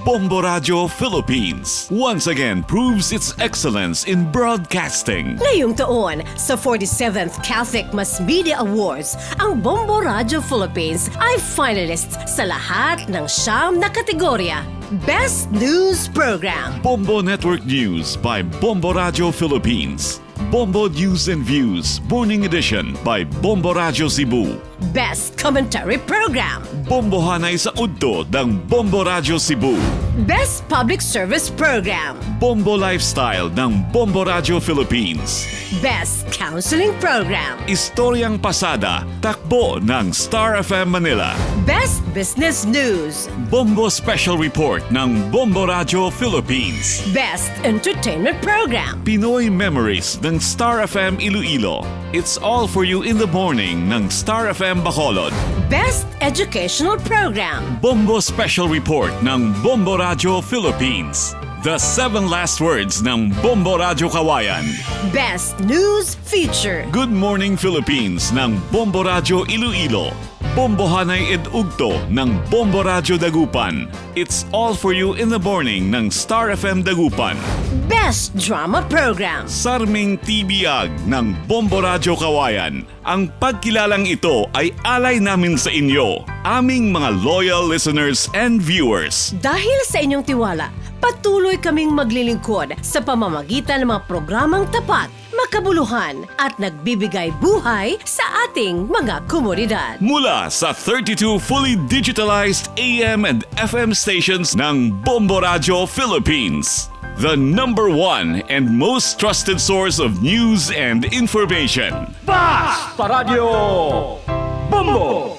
Bombo Radyo Philippines once again proves its excellence in broadcasting. Ngayong taon, sa 47th Catholic Mass Media Awards, ang Bombo Radyo Philippines ay finalist sa lahat ng 9 na kategorya. Best News Program, Bombo Network News by Bombo Radyo Philippines. Bombo News and Views Morning Edition by Bombo Radyo Cebu. Best Commentary Program, Bombo Hanay sa Udto ng Bombo Radyo Cebu. Best Public Service Program, Bombo Lifestyle ng Bombo Radyo Philippines. Best Counseling Program, Istoryang Pasada, takbo ng Star FM Manila. Best Business News, Bombo Special Report ng Bombo Radyo Philippines. Best Entertainment Program, Pinoy Memories ng Star FM Iloilo. It's all for you in the morning ng Star FM Bacolod. Best Educational Program, Bombo Special Report ng Bombo Radyo Philippines. The 7 last words ng Bombo Radyo Kawayan. Best News Feature, Good Morning Philippines ng Bombo Radyo Iloilo. Bombo Hanay ed Ugto ng Bombo Radyo Dagupan. It's all for you in the morning ng Star FM Dagupan. Best Drama Program, Sarming Tibiyag ng Bombo Radyo Kawayan. Ang pagkilalang ito ay alay namin sa inyo, aming mga loyal listeners and viewers. Dahil sa inyong tiwala, patuloy kaming maglilingkod sa pamamagitan ng mga programang tapat, makabuluhan at nagbibigay buhay sa ating mga komunidad. Mula sa 32 fully digitalized AM and FM stations ng Bombo Radyo Philippines. The number 1 and most trusted source of news and information. Basta Radio Bombo!